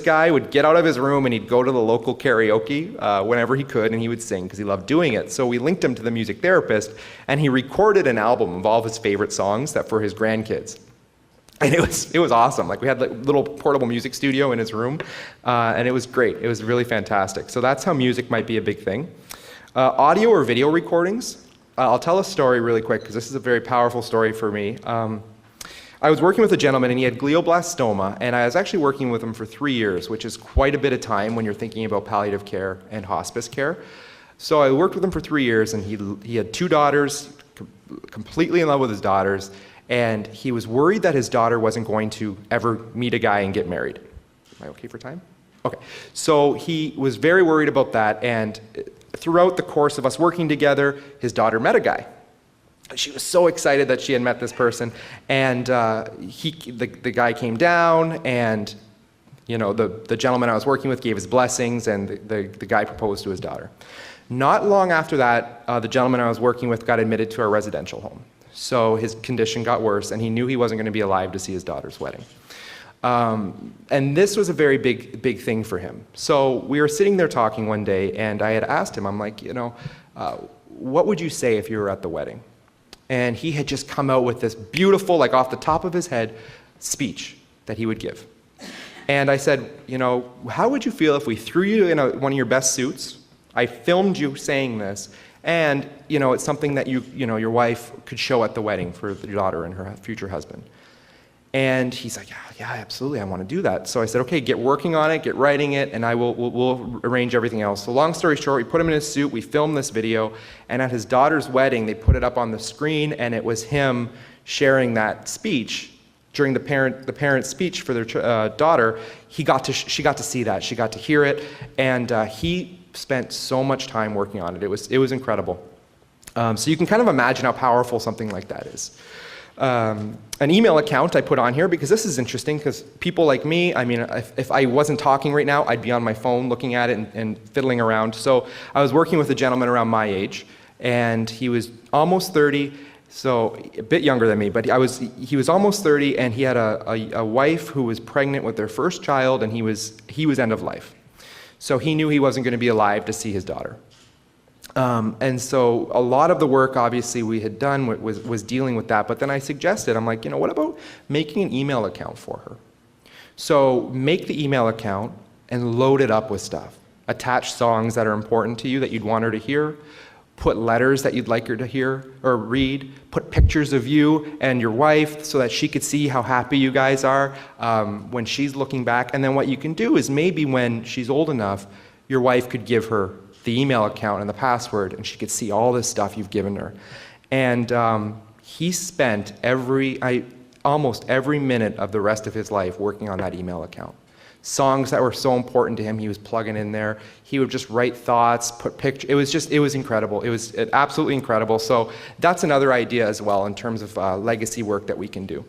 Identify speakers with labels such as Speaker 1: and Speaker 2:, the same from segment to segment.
Speaker 1: guy would get out of his room and he'd go to the local karaoke whenever he could, and he would sing because he loved doing it. So we linked him to the music therapist, and he recorded an album of all of his favorite songs that for his grandkids. And it was awesome. Like, we had a little portable music studio in his room, and it was great. It was really fantastic. So that's how music might be a big thing. Audio or video recordings. I'll tell a story really quick because this is a very powerful story for me. I was working with a gentleman, and he had glioblastoma, and I was actually working with him for 3 years, which is quite a bit of time when you're thinking about palliative care and hospice care. So I worked with him for 3 years, and he had 2 daughters, completely in love with his daughters, and he was worried that his daughter wasn't going to ever meet a guy and get married. Am I okay for time? Okay. So he was very worried about that, and throughout the course of us working together, his daughter met a guy. She was so excited that she had met this person, and the guy came down, and the gentleman I was working with gave his blessings, and the guy proposed to his daughter. Not long after that, the gentleman I was working with got admitted to our residential home. So his condition got worse, and he knew he wasn't going to be alive to see his daughter's wedding. And this was a very big thing for him. So we were sitting there talking one day, and I had asked him, I'm like, what would you say if you were at the wedding? And he had just come out with this beautiful, like off the top of his head, speech that he would give. And I said, how would you feel if we threw you in one of your best suits? I filmed you saying this, and it's something that your wife could show at the wedding for your daughter and her future husband. And he's like, yeah, absolutely, I want to do that. So I said, okay, get working on it, get writing it, and we'll arrange everything else. So long story short, we put him in his suit, we filmed this video, and at his daughter's wedding, they put it up on the screen, and it was him sharing that speech. During the parent's speech for their daughter, she got to see that, she got to hear it, and he spent so much time working on it. It was incredible. So you can kind of imagine how powerful something like that is. An email account I put on here because this is interesting because people like me, I mean, if I wasn't talking right now, I'd be on my phone looking at it and fiddling around. So I was working with a gentleman around my age, and he was almost 30, so a bit younger than me, but he was almost 30, and he had a wife who was pregnant with their first child, and he was end of life. So he knew he wasn't going to be alive to see his daughter. And so a lot of the work, obviously, we had done was dealing with that. But then I suggested, I'm like, what about making an email account for her? So make the email account and load it up with stuff. Attach songs that are important to you that you'd want her to hear. Put letters that you'd like her to hear or read. Put pictures of you and your wife so that she could see how happy you guys are when she's looking back. And then what you can do is maybe when she's old enough, your wife could give her the email account and the password, and she could see all this stuff you've given her. And he spent almost every minute of the rest of his life working on that email account. Songs that were so important to him, he was plugging in there. He would just write thoughts, put pictures. It was incredible. It was absolutely incredible. So that's another idea as well in terms of legacy work that we can do.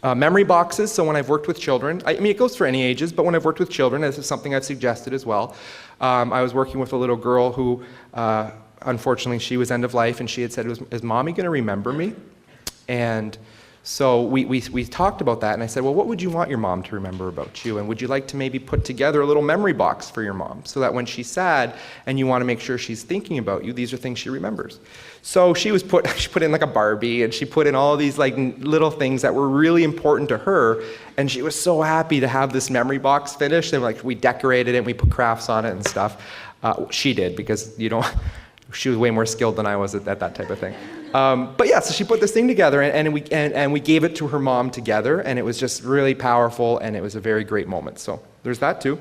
Speaker 1: Memory boxes, so when I've worked with children, I mean it goes for any ages, but when I've worked with children, this is something I've suggested as well. I was working with a little girl who, unfortunately, she was end of life, and she had said, is Mommy going to remember me? And so we talked about that, and I said, well, what would you want your mom to remember about you? And would you like to maybe put together a little memory box for your mom so that when she's sad and you want to make sure she's thinking about you, these are things she remembers. So she put in like a Barbie, and she put in all these like little things that were really important to her, and she was so happy to have this memory box finished. And we decorated it, and we put crafts on it and stuff. She did, because she was way more skilled than I was at that type of thing. But yeah, so she put this thing together, and we gave it to her mom together, and it was just really powerful, and it was a very great moment. So there's that too.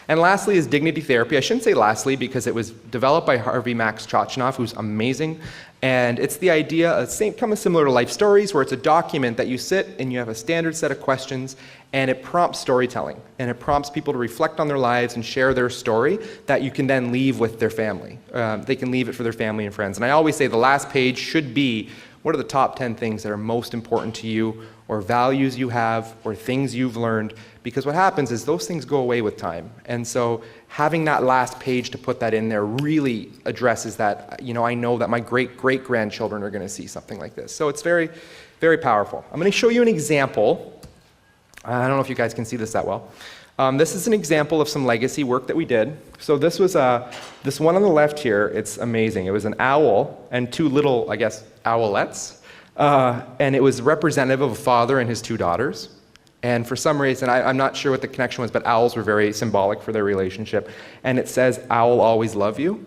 Speaker 1: And lastly is dignity therapy. I shouldn't say lastly because it was developed by Harvey Max Chochinov, who's amazing. And it's the idea of kind of similar to life stories, where it's a document that you sit and you have a standard set of questions, and it prompts storytelling. And it prompts people to reflect on their lives and share their story that you can then leave with their family. They can leave it for their family and friends. And I always say the last page should be, what are the top 10 things that are most important to you, or values you have, or things you've learned? Because what happens is those things go away with time. And so having that last page to put that in there really addresses that. I know that my great-great-grandchildren are going to see something like this. So it's very, very powerful. I'm going to show you an example. I don't know if you guys can see this that well. This is an example of some legacy work that we did. So this was this one on the left here. It's amazing. It was an owl and two little, I guess, owlettes. And it was representative of a father and his two daughters. And for some reason, I'm not sure what the connection was, but owls were very symbolic for their relationship. And it says, "Owl always love you."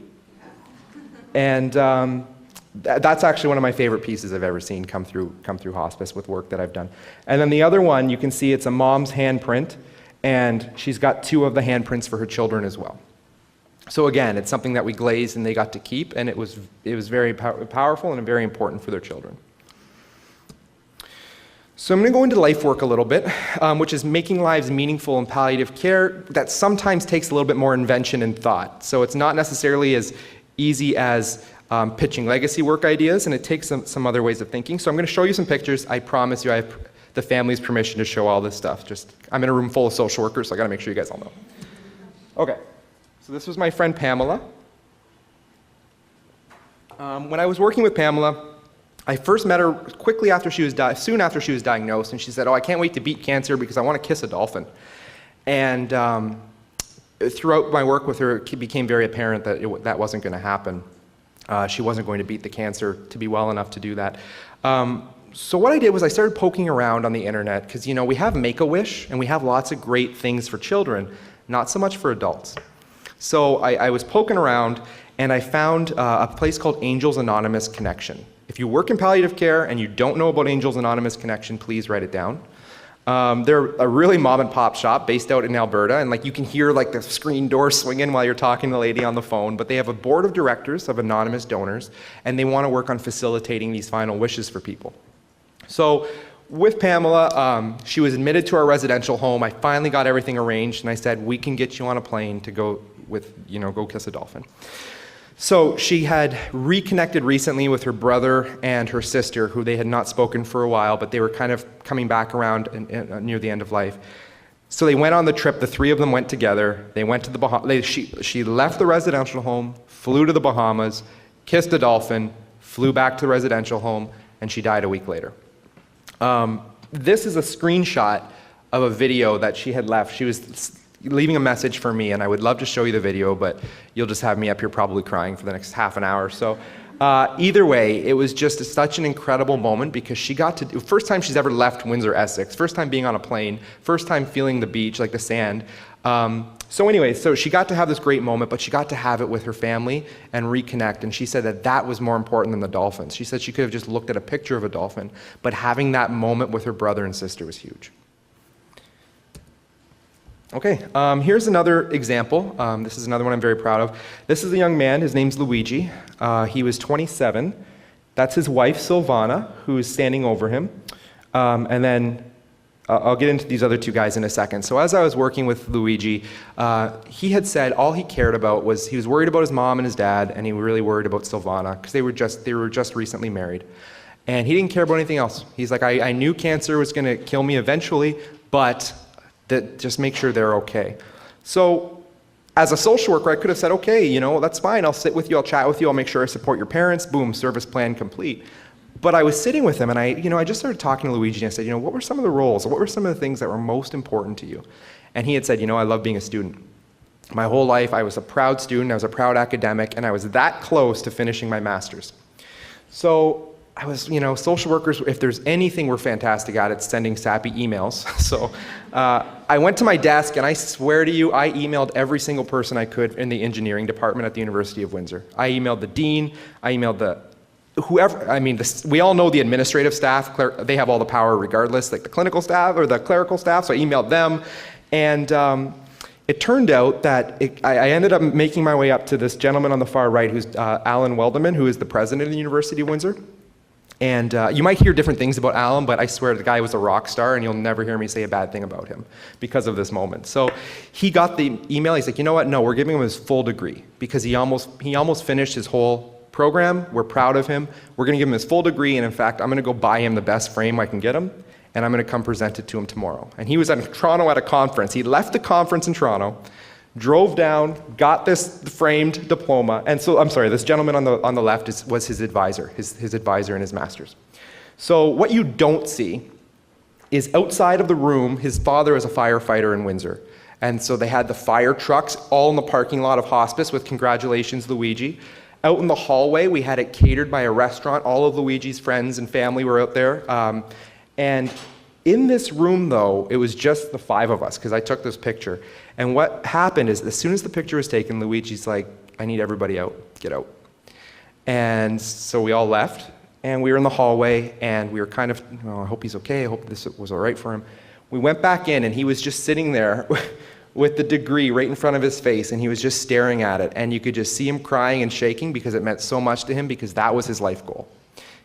Speaker 1: And that's actually one of my favorite pieces I've ever seen come through hospice with work that I've done. And then the other one, you can see it's a mom's handprint, and she's got two of the handprints for her children as well. So again, it's something that we glazed and they got to keep, and it was very powerful and very important for their children. So I'm going to go into life work a little bit, which is making lives meaningful in palliative care. That sometimes takes a little bit more invention and thought. So it's not necessarily as easy as pitching legacy work ideas, and it takes some other ways of thinking. So I'm going to show you some pictures. I promise you I have the family's permission to show all this stuff. I'm in a room full of social workers, so I got to make sure you guys all know. Okay, so this was my friend Pamela. When I was working with Pamela, I first met her quickly after soon after she was diagnosed, and she said, "Oh, I can't wait to beat cancer because I want to kiss a dolphin." And throughout my work with her, it became very apparent that that wasn't going to happen. She wasn't going to beat the cancer to be well enough to do that. So what I did was I started poking around on the internet, because we have Make-A-Wish, and we have lots of great things for children, not so much for adults. So I was poking around, and I found a place called Angels Anonymous Connection. If you work in palliative care and you don't know about Angels Anonymous Connection, please write it down. They're a really mom and pop shop based out in Alberta, and you can hear the screen door swinging while you're talking to the lady on the phone, but they have a board of directors of anonymous donors, and they want to work on facilitating these final wishes for people. So with Pamela, she was admitted to our residential home. I finally got everything arranged, and I said, "We can get you on a plane to go kiss a dolphin." So she had reconnected recently with her brother and her sister, who they had not spoken for a while, but they were kind of coming back around near the end of life. So they went on the trip. The three of them went together. They went to the Bahamas. She left the residential home, flew to the Bahamas, kissed a dolphin, flew back to the residential home, and she died a week later. This is a screenshot of a video that she had left. She was leaving a message for me, and I would love to show you the video, but you'll just have me up here probably crying for the next half an hour. So either way, it was just such an incredible moment, because she got to first time she's ever left Windsor, Essex, first time being on a plane, first time feeling the beach, the sand. So anyway, so she got to have this great moment, but she got to have it with her family and reconnect, and she said that was more important than the dolphins. She said she could have just looked at a picture of a dolphin, but having that moment with her brother and sister was huge. Okay, here's another example. This is another one I'm very proud of. This is a young man. His name's Luigi. He was 27. That's his wife, Silvana, who is standing over him. And then I'll get into these other two guys in a second. So as I was working with Luigi, he had said all he cared about was he was worried about his mom and his dad, and he was really worried about Silvana, because they were just recently married. And he didn't care about anything else. He's like, I knew cancer was going to kill me eventually, but just make sure they're okay. So as a social worker, I could have said, okay, that's fine. I'll sit with you. I'll chat with you. I'll make sure I support your parents. Boom, service plan complete. But I was sitting with him, and I just started talking to Luigi, and I said, what were some of the roles? What were some of the things that were most important to you? And he had said, I love being a student. My whole life, I was a proud student. I was a proud academic, and I was that close to finishing my master's. So I was, social workers, if there's anything we're fantastic at, it's sending sappy emails. So I went to my desk, and I swear to you, I emailed every single person I could in the engineering department at the University of Windsor. I emailed the dean, I emailed whoever, we all know the administrative staff, they have all the power regardless, the clinical staff or the clerical staff, so I emailed them. And it turned out that I ended up making my way up to this gentleman on the far right, who's Alan Welderman, who is the president of the University of Windsor. And you might hear different things about Alan, but I swear the guy was a rock star, and you'll never hear me say a bad thing about him because of this moment. So he got the email. He's like, you know what? No, we're giving him his full degree, because he almost finished his whole program. We're proud of him. We're going to give him his full degree, and in fact, I'm going to go buy him the best frame I can get him, and I'm going to come present it to him tomorrow. And he was in Toronto at a conference. He left the conference in Toronto, drove down, got this framed diploma, and so, I'm sorry, this gentleman on the left was his advisor, his advisor in his master's. So what you don't see is outside of the room, his father is a firefighter in Windsor. And so they had the fire trucks all in the parking lot of hospice with "Congratulations, Luigi." Out in the hallway, we had it catered by a restaurant. All of Luigi's friends and family were out there. And in this room, though, it was just the 5 of us, because I took this picture. And what happened is, as soon as the picture was taken, Luigi's like, "I need everybody out, get out." And so we all left, and we were in the hallway, and we were kind of, "Oh, I hope he's okay, I hope this was all right for him." We went back in, and he was just sitting there with the degree right in front of his face, and he was just staring at it. And you could just see him crying and shaking because it meant so much to him, because that was his life goal.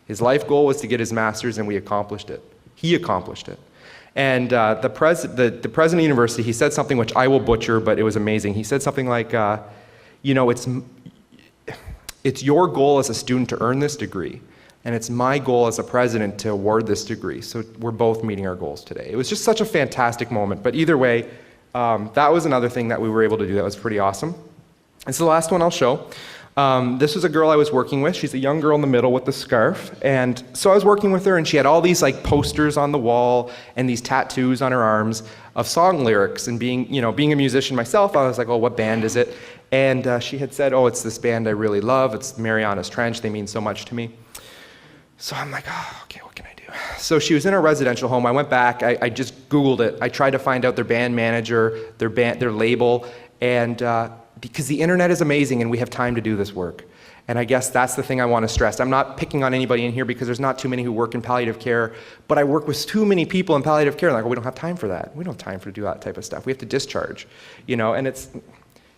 Speaker 1: His life goal was to get his master's, and we accomplished it. He accomplished it. And the president of the university, he said something which I will butcher, but it was amazing. He said something like, it's your goal as a student to earn this degree, and it's my goal as a president to award this degree. So we're both meeting our goals today. It was just such a fantastic moment. But either way, that was another thing that we were able to do that was pretty awesome. And so the last one I'll show. This was a girl I was working with. She's a young girl in the middle with the scarf. And so I was working with her, and she had all these like posters on the wall and these tattoos on her arms of song lyrics. And being a musician myself, I was like, "Oh, what band is it?" And she had said, "Oh, it's this band I really love. It's Mariana's Trench. They mean so much to me." So I'm like, "Oh, okay, what can I do?" So she was in a residential home. I went back. I just Googled it. I tried to find out their band manager, their label, and because the internet is amazing and we have time to do this work. And I guess that's the thing I want to stress. I'm not picking on anybody in here because there's not too many who work in palliative care, but I work with too many people in palliative care. Like, we don't have time for that. We don't have time to do that type of stuff. We have to discharge, and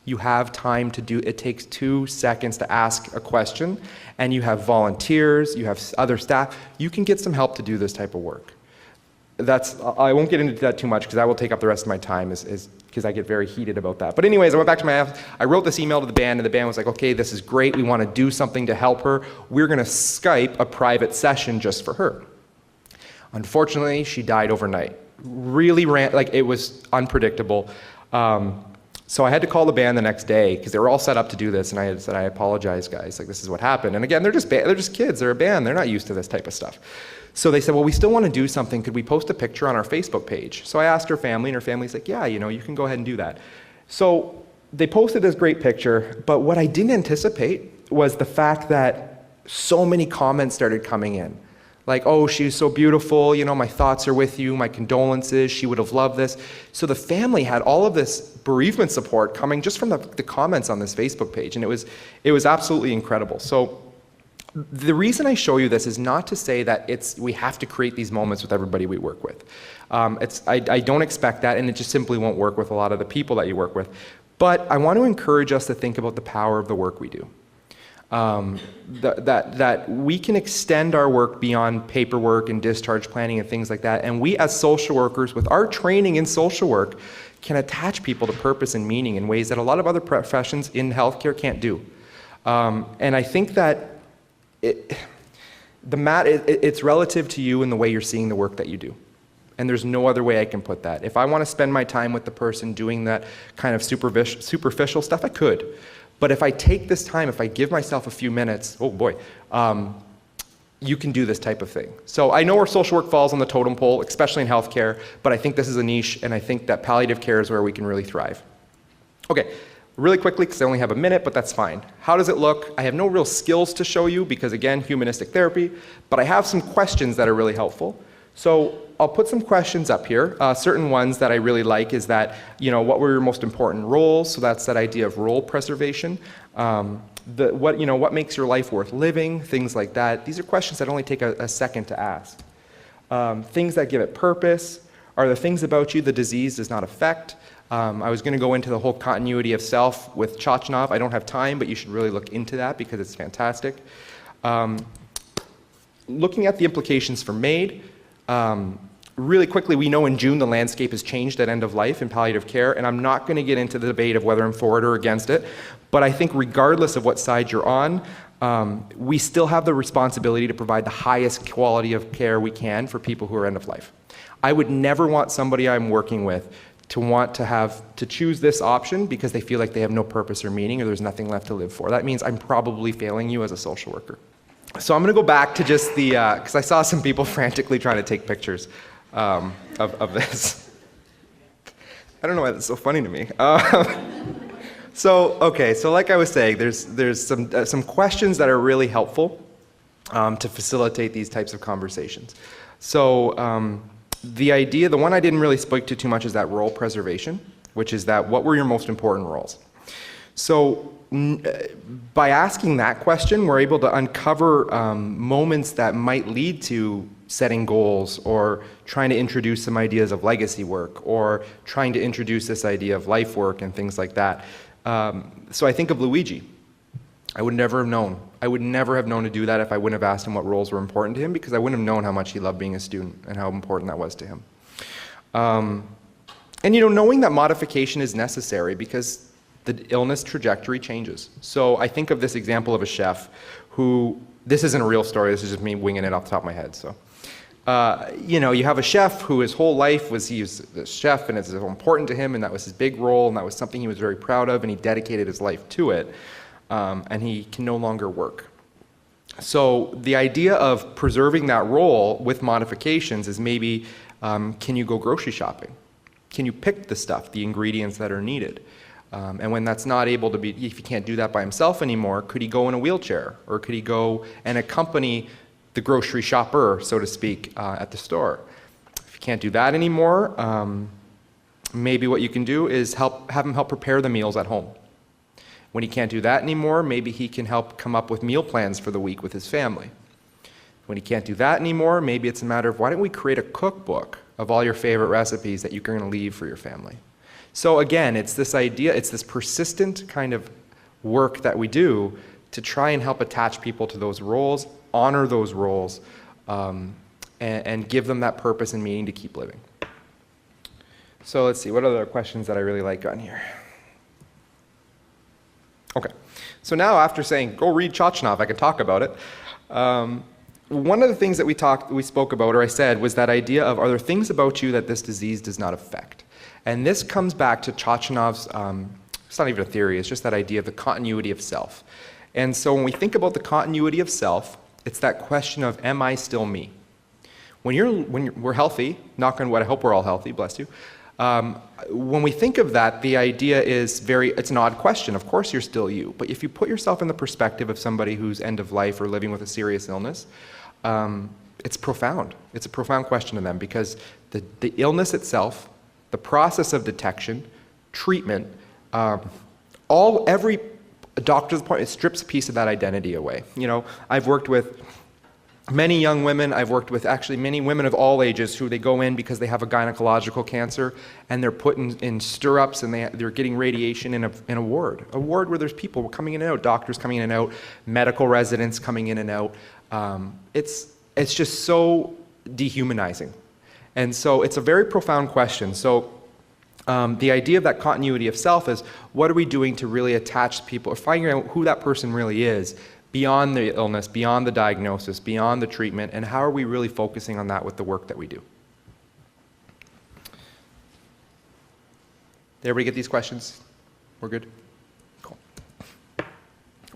Speaker 1: you have time to do, it takes 2 seconds to ask a question, and you have volunteers, you have other staff. You can get some help to do this type of work. I won't get into that too much because that will take up the rest of my time because I get very heated about that. But anyways, I went back to my office, I wrote this email to the band, and the band was like, "Okay, this is great, we want to do something to help her. We're going to Skype a private session just for her." Unfortunately, she died overnight. Really it was unpredictable. So I had to call the band the next day because they were all set up to do this, and I had said, "I apologize, guys, like this is what happened." And again, they're just kids, they're a band, they're not used to this type of stuff. So they said, "Well, we still want to do something. Could we post a picture on our Facebook page?" So I asked her family, and her family's like, "Yeah, you can go ahead and do that." So they posted this great picture, but what I didn't anticipate was the fact that so many comments started coming in. Like, "Oh, she's so beautiful, my thoughts are with you, my condolences, she would have loved this." So the family had all of this bereavement support coming just from the comments on this Facebook page, and it was absolutely incredible. So the reason I show you this is not to say that we have to create these moments with everybody we work with. I don't expect that, and it just simply won't work with a lot of the people that you work with. But I want to encourage us to think about the power of the work we do. That we can extend our work beyond paperwork and discharge planning and things like that. And we as social workers, with our training in social work, can attach people to purpose and meaning in ways that a lot of other professions in healthcare can't do. And I think that it's relative to you and the way you're seeing the work that you do. And there's no other way I can put that. If I want to spend my time with the person doing that kind of superficial stuff, I could. But if I take this time, if I give myself a few minutes, oh boy, you can do this type of thing. So I know where social work falls on the totem pole, especially in healthcare, but I think this is a niche, and I think that palliative care is where we can really thrive. Okay. Really quickly, because I only have a minute, but that's fine. How does it look? I have no real skills to show you because, again, humanistic therapy, but I have some questions that are really helpful. So I'll put some questions up here. Certain ones that I really like is that, what were your most important roles? So that's that idea of role preservation. What makes your life worth living? Things like that. These are questions that only take a second to ask. Things that give it purpose. Are there things about you the disease does not affect? I was going to go into the whole continuity of self with Chachnov. I don't have time, but you should really look into that because it's fantastic. Looking at the implications for MAID, really quickly, we know in June the landscape has changed at end of life in palliative care, and I'm not going to get into the debate of whether I'm for it or against it, but I think regardless of what side you're on, we still have the responsibility to provide the highest quality of care we can for people who are end of life. I would never want somebody I'm working with to want to choose this option because they feel like they have no purpose or meaning or there's nothing left to live for. That means I'm probably failing you as a social worker. So I'm going to go back to just because I saw some people frantically trying to take pictures of this. I don't know why that's so funny to me. So like I was saying, there's some questions that are really helpful to facilitate these types of conversations. So the one I didn't really speak to too much is that role preservation, which is that what were your most important roles? So by asking that question, we're able to uncover moments that might lead to setting goals or trying to introduce some ideas of legacy work or trying to introduce this idea of life work and things like that. So I think of Luigi. I would never have known. I would never have known to do that if I wouldn't have asked him what roles were important to him, because I wouldn't have known how much he loved being a student and how important that was to him. And knowing that modification is necessary because the illness trajectory changes. So I think of this example of a chef who, this isn't a real story, this is just me winging it off the top of my head. So, you have a chef who his whole life he was a chef and it's important to him and that was his big role and that was something he was very proud of and he dedicated his life to it. And he can no longer work. So the idea of preserving that role with modifications is maybe, can you go grocery shopping? Can you pick the stuff, the ingredients that are needed? And when that's not able to be, if he can't do that by himself anymore, could he go in a wheelchair? Or could he go and accompany the grocery shopper, so to speak, at the store? If you can't do that anymore, maybe what you can do is have him help prepare the meals at home. When he can't do that anymore, maybe he can help come up with meal plans for the week with his family. When he can't do that anymore, maybe it's a matter of why don't we create a cookbook of all your favorite recipes that you're going to leave for your family. So again, it's this idea, it's this persistent kind of work that we do to try and help attach people to those roles, honor those roles, and give them that purpose and meaning to keep living. So let's see, what other questions that I really like on here? Okay, so now after saying, go read Chochnov, I can talk about it. One of the things that we spoke about, or I said, was that idea of, are there things about you that this disease does not affect? And this comes back to Chochnov's, it's not even a theory, it's just that idea of the continuity of self. And so when we think about the continuity of self, it's that question of, am I still me? When we're healthy, knock on wood, I hope we're all healthy, bless you. When we think of that, the idea is it's an odd question. Of course you're still you. But if you put yourself in the perspective of somebody who's end of life or living with a serious illness, it's profound. It's a profound question to them because the illness itself, the process of detection, treatment, every doctor's point, it strips a piece of that identity away. I've worked with many young women, I've worked with actually many women of all ages who they go in because they have a gynecological cancer and they're put in stirrups and they're getting radiation in a ward where there's people coming in and out, doctors coming in and out, medical residents coming in and out. It's just so dehumanizing. And so it's a very profound question. So the idea of that continuity of self is, what are we doing to really attach people, or finding out who that person really is, beyond the illness, beyond the diagnosis, beyond the treatment, and how are we really focusing on that with the work that we do? Did everybody get these questions? We're good? Cool.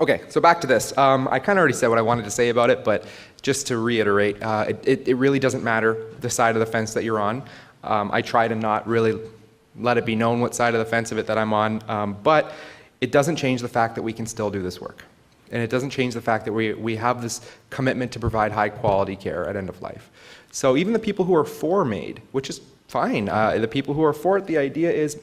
Speaker 1: Okay, so back to this. I kind of already said what I wanted to say about it, but just to reiterate, it really doesn't matter the side of the fence that you're on. I try to not really let it be known what side of the fence of it that I'm on, but it doesn't change the fact that we can still do this work. And it doesn't change the fact that we have this commitment to provide high quality care at end of life. So even the people who are for MAID, which is fine, the people who are for it, the idea is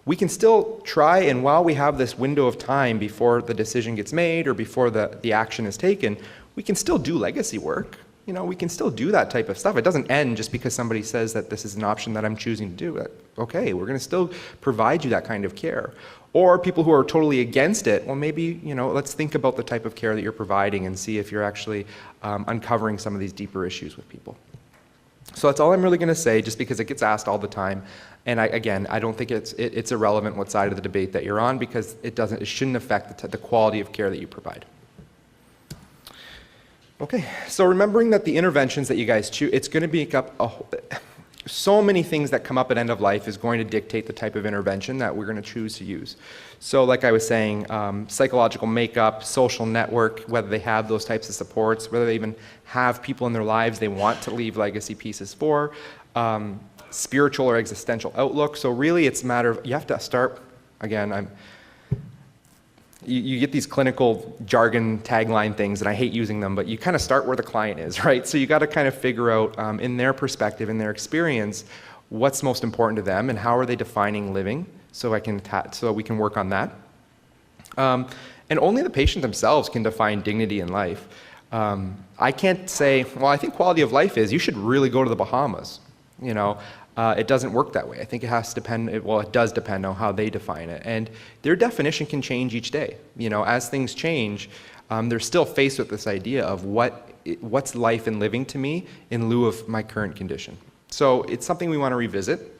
Speaker 1: we can still try, and while we have this window of time before the decision gets made or before the action is taken, we can still do legacy work. We can still do that type of stuff. It doesn't end just because somebody says that this is an option that I'm choosing to do. Okay, we're going to still provide you that kind of care. Or people who are totally against it, well, maybe, let's think about the type of care that you're providing and see if you're actually uncovering some of these deeper issues with people. So that's all I'm really going to say, just because it gets asked all the time. And I don't think it's irrelevant what side of the debate that you're on, because it shouldn't affect the quality of care that you provide. Okay, so remembering that the interventions that you guys choose, it's going to make up so many things that come up at end of life is going to dictate the type of intervention that we're going to choose to use. So like I was saying, psychological makeup, social network, whether they have those types of supports, whether they even have people in their lives they want to leave legacy pieces for, spiritual or existential outlook. So really it's a matter of, you have to start, again, you get these clinical jargon tagline things, and I hate using them, but you kind of start where the client is, right? So you got to kind of figure out, in their perspective, in their experience, what's most important to them and how are they defining living, so we can work on that. And only the patient themselves can define dignity in life. I can't say, well, I think quality of life is you should really go to the Bahamas. You know, it doesn't work that way. I think it has to depend, well, it does depend on how they define it. And their definition can change each day. You know, as things change, they're still faced with this idea of what's life and living to me in lieu of my current condition. So it's something we want to revisit.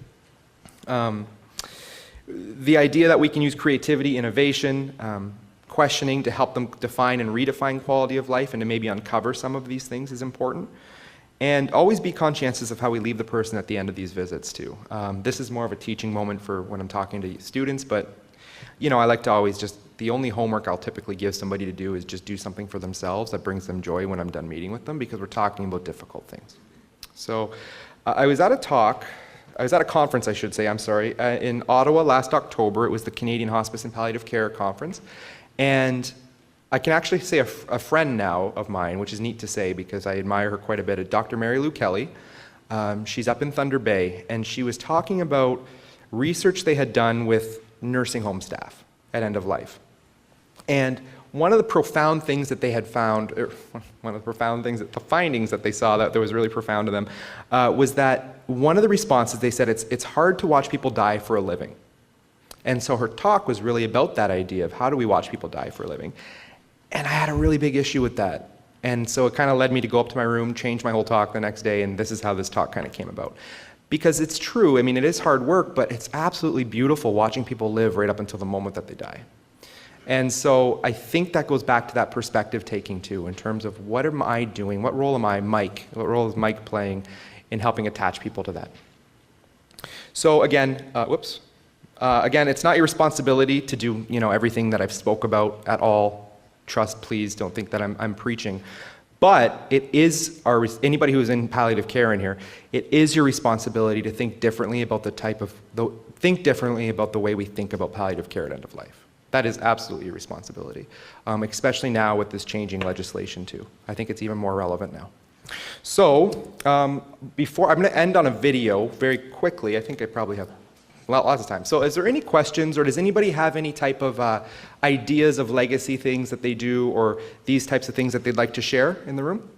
Speaker 1: The idea that we can use creativity, innovation, questioning to help them define and redefine quality of life and to maybe uncover some of these things is important. And always be conscientious of how we leave the person at the end of these visits too. This is more of a teaching moment for when I'm talking to students, but you know, I like to always the only homework I'll typically give somebody to do is just do something for themselves that brings them joy when I'm done meeting with them, because we're talking about difficult things. So I was at a conference, I should say, in Ottawa last October. It was the Canadian Hospice and Palliative Care Conference. And I can actually say a friend now of mine, which is neat to say because I admire her quite a bit, Dr. Mary Lou Kelly. She's up in Thunder Bay, and she was talking about research they had done with nursing home staff at end of life. And one of the profound things that they had found, or one of the profound things, the findings that they saw that was really profound to them, was that one of the responses, they said, it's hard to watch people die for a living. And so her talk was really about that idea of how do we watch people die for a living. And I had a really big issue with that. And so it kind of led me to go up to my room, change my whole talk the next day, and this is how this talk kind of came about. Because it's true, I mean, it is hard work, but it's absolutely beautiful watching people live right up until the moment that they die. And so I think that goes back to that perspective taking too, in terms of what am I doing, what role am I, Mike, what role is Mike playing in helping attach people to that. So again, again, it's not your responsibility to do, you know, everything that I've spoke about at all. Trust, please, don't think that I'm preaching. But it is anybody who's in palliative care in here, it is your responsibility to think differently about think differently about the way we think about palliative care at end of life. That is absolutely your responsibility, especially now with this changing legislation too. I think it's even more relevant now. So, I'm going to end on a video very quickly. I think I probably have lots of time. So is there any questions, or does anybody have any type of ideas of legacy things that they do, or these types of things that they'd like to share in the room?